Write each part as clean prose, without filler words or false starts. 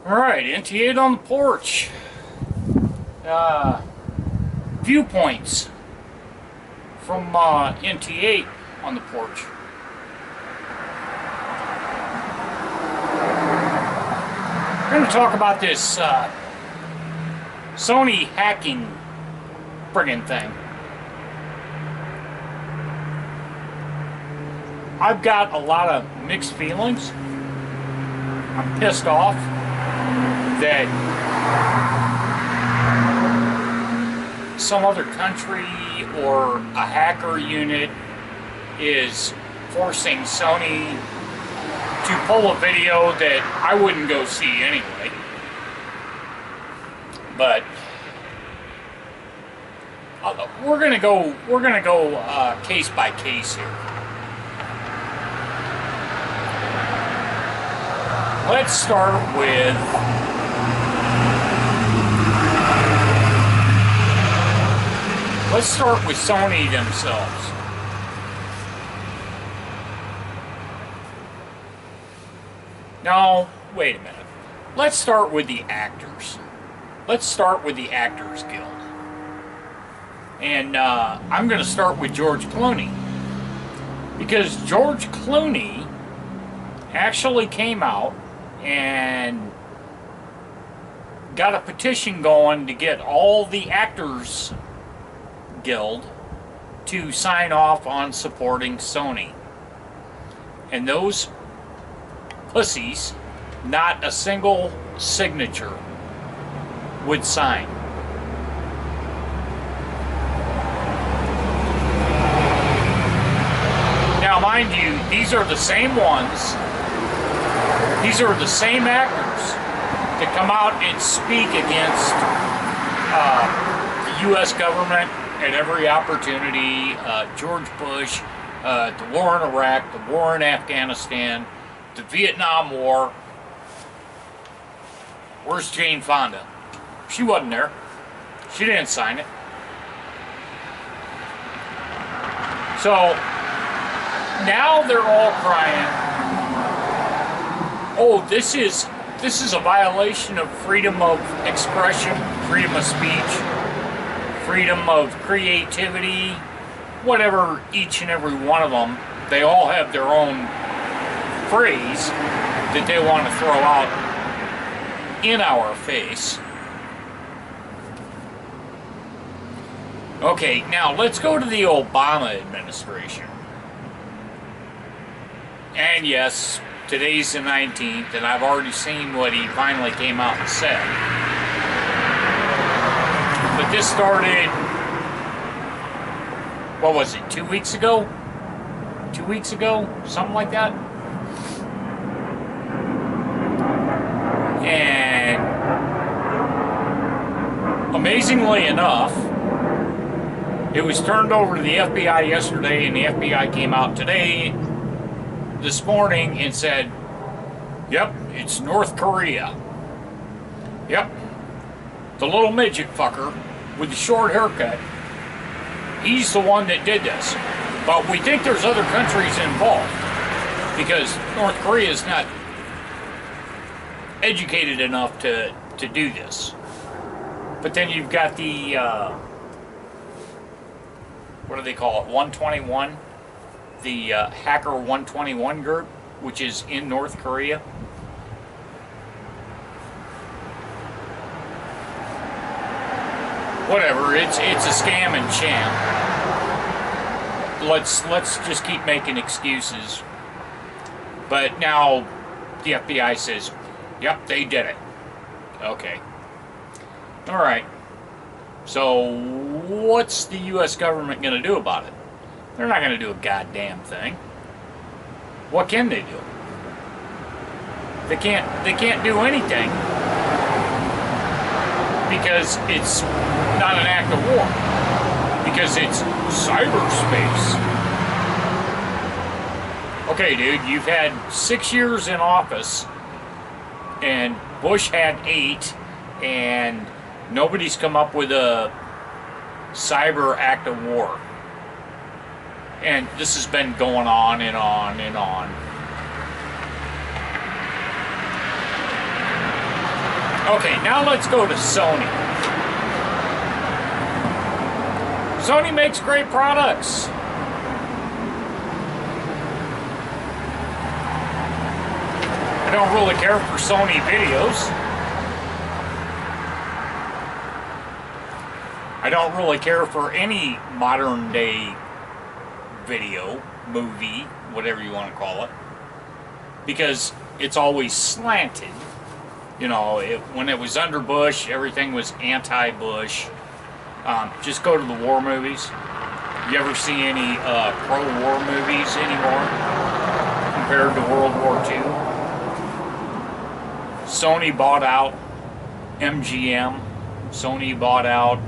Alright, NT8 on the porch. Viewpoints from NT8 on the porch. We're going to talk about this Sony hacking friggin' thing. I've got a lot of mixed feelings. I'm pissed off that some other country or a hacker unit is forcing Sony to pull a video that I wouldn't go see anyway. But we're gonna go case by case here. Let's start with Sony themselves. Now, wait a minute. Let's start with the actors. Let's start with the Actors Guild. And I'm going to start with George Clooney. Because George Clooney actually came out and got a petition going to get all the Actors Guild to sign off on supporting Sony. And those pussies, not a single signature would sign. Now, mind you, these are the same ones, these are the same actors that come out and speak against the U.S. government at every opportunity. George Bush, the war in Iraq, the war in Afghanistan, the Vietnam War. Where's Jane Fonda? She wasn't there. She didn't sign it. So now they're all crying, oh, this is a violation of freedom of expression, freedom of speech, freedom of creativity, whatever. Each and every one of them, they all have their own phrase that they want to throw out in our face. Okay, now let's go to the Obama administration. And yes, today's the 19th, and I've already seen what he finally came out and said. But this started, what was it, 2 weeks ago? 2 weeks ago? Something like that? And amazingly enough, it was turned over to the FBI yesterday, and the FBI came out today, this morning, and said, yep, it's North Korea. Yep, the little midget fucker with the short haircut, he's the one that did this. But we think there's other countries involved, because North Korea is not educated enough to do this. But then you've got the what do they call it, 121, the Hacker 121 group, which is in North Korea. Whatever, it's a scam and sham. Let's just keep making excuses. But now the FBI says, yep, they did it. Okay. All right. So what's the U.S. government going to do about it? They're not going to do a goddamn thing. What can they do? They can't do anything, because it's not an act of war, because it's cyberspace. Okay, dude, you've had 6 years in office, and Bush had 8, and nobody's come up with a cyber act of war. And this has been going on and on and on. Okay, now let's go to Sony. Sony makes great products. I don't really care for Sony videos. I don't really care for any modern day video, movie, whatever you want to call it, because it's always slanted. You know, when it was under Bush, everything was anti-Bush. Just go to the war movies. You ever see any pro-war movies anymore compared to World War II? Sony bought out MGM. Sony bought out...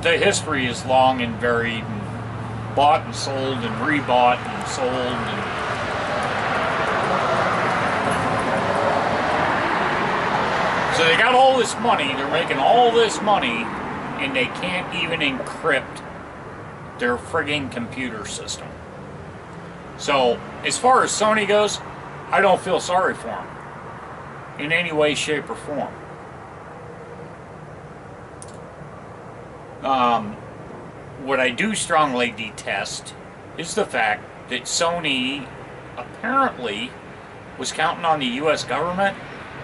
the history is long and varied, and bought and sold and rebought and sold. And so they got all this money, they're making all this money, and they can't even encrypt their frigging computer system. So, as far as Sony goes, I don't feel sorry for them in any way, shape, or form. What I do strongly detest is the fact that Sony apparently was counting on the U.S. government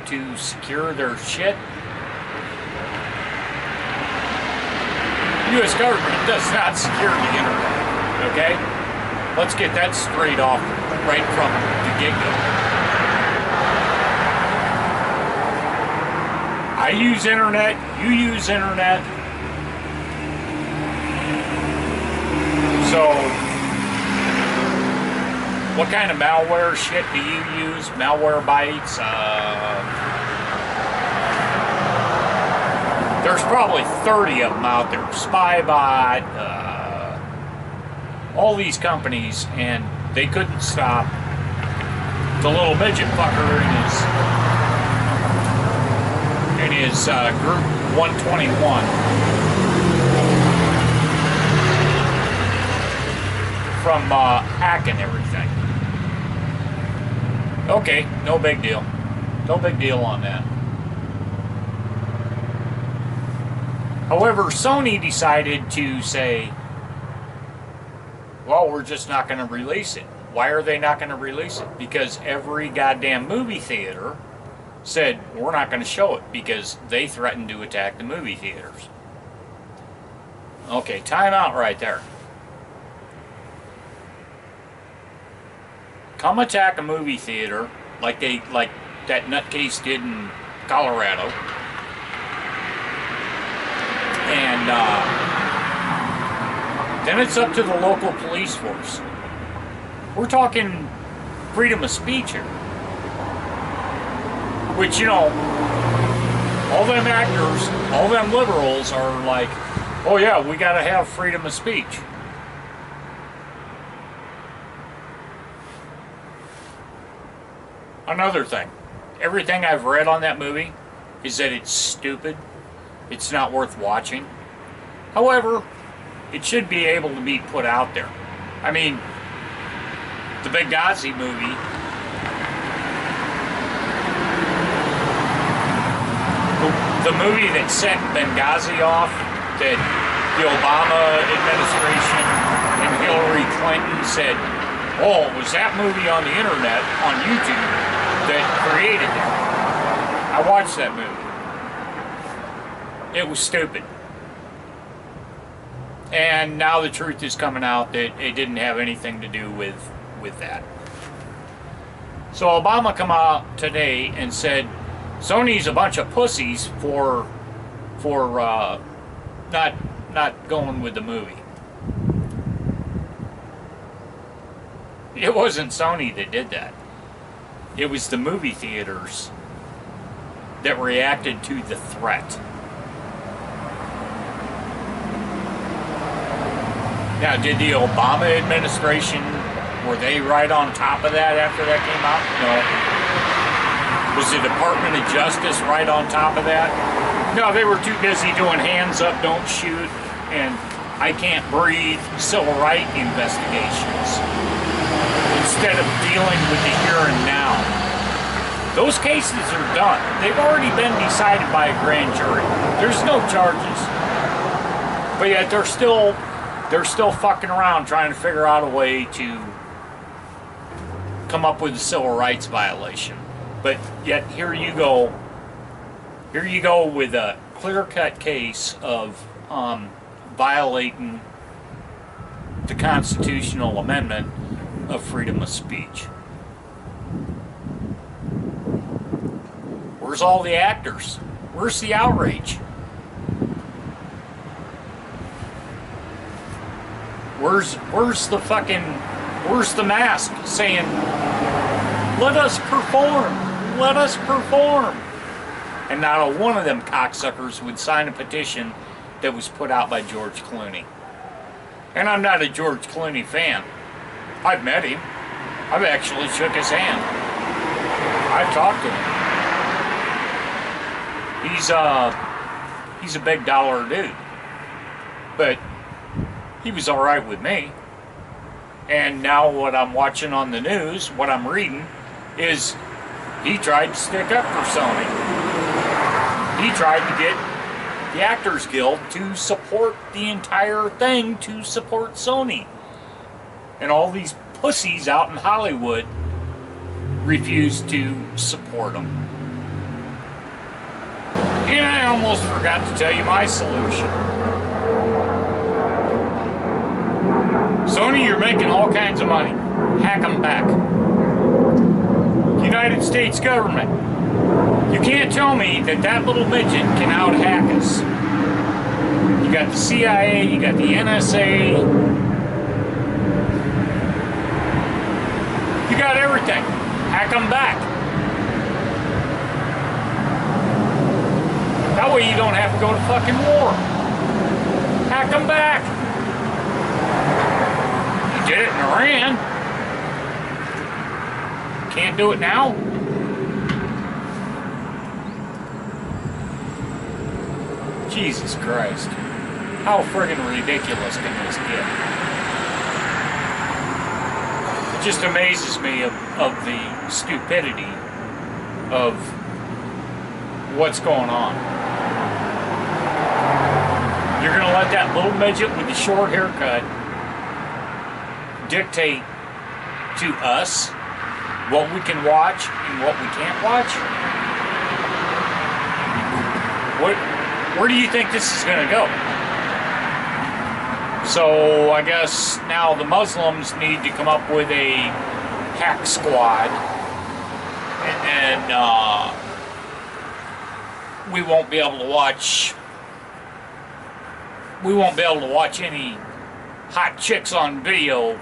to secure their shit. The U.S. government does not secure the internet, okay? Let's get that straight off right from the get-go. I use internet, you use internet. So, what kind of malware shit do you use? Malware bytes? There's probably 30 of them out there. Spybot, all these companies, and they couldn't stop the little midget fucker in his group 121. From hacking everything. Okay, no big deal. No big deal on that. However, Sony decided to say, well, we're just not going to release it. Why are they not going to release it? Because every goddamn movie theater said, we're not going to show it because they threatened to attack the movie theaters. Okay, time out right there. Come attack a movie theater like that nutcase did in Colorado, and then it's up to the local police force. We're talking freedom of speech here, which, you know, all them actors, all them liberals are like, oh yeah, we gotta have freedom of speech. Another thing, everything I've read on that movie is that it's stupid, it's not worth watching. However, it should be able to be put out there. I mean, the Benghazi movie, the movie that sent Benghazi off, that the Obama administration and Hillary Clinton said, oh, it was that movie on the internet, on YouTube, that created it. I watched that movie. It was stupid. And now the truth is coming out that it didn't have anything to do with that. So Obama come out today and said Sony's a bunch of pussies for not going with the movie. It wasn't Sony that did that. It was the movie theaters that reacted to the threat. Now, did the Obama administration, were they right on top of that after that came out? No. Was the Department of Justice right on top of that? No, they were too busy doing hands up, don't shoot, and I can't breathe civil rights investigations, instead of dealing with the here and now. Those cases are done. They've already been decided by a grand jury. There's no charges. But yet they're still fucking around trying to figure out a way to come up with a civil rights violation. But yet here you go with a clear-cut case of violating the constitutional amendment of freedom of speech. Where's all the actors? Where's the outrage? Where's the mask saying, let us perform? And not a one of them cocksuckers would sign a petition that was put out by George Clooney. And I'm not a George Clooney fan. I've met him. I've actually shook his hand. I've talked to him. He's a big dollar dude. But he was alright with me. And now what I'm watching on the news, what I'm reading, is he tried to stick up for Sony. He tried to get the Actors Guild to support the entire thing, to support Sony. And all these pussies out in Hollywood refused to support him. And I almost forgot to tell you my solution. Sony, you're making all kinds of money. Hack them back. United States government. You can't tell me that little midget can out-hack us. You got the CIA, you got the NSA. You got everything. Hack them back. That way you don't have to go to fucking war. Hack them back. You did it in Iran. Can't do it now? Jesus Christ. How friggin' ridiculous can this get? It just amazes me of the stupidity of what's going on. You're gonna let that little midget with the short haircut dictate to us what we can watch and what we can't watch? Where do you think this is going to go? So I guess now the Muslims need to come up with a hack squad, and we won't be able to watch. We won't be able to watch any hot chicks on video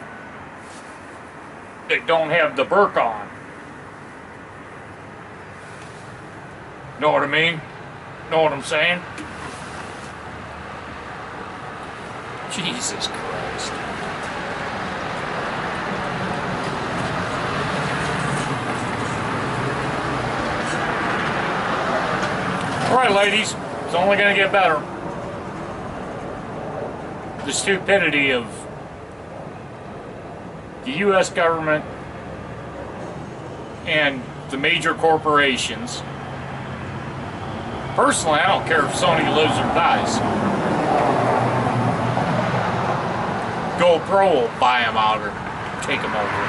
that don't have the burqa on. Know what I mean? Know what I'm saying? Jesus Christ. Alright, ladies, it's only going to get better. The stupidity of the U.S. government and the major corporations. Personally, I don't care if Sony lives or dies. GoPro will buy them out or take them over.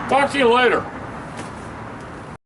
Talk to you later.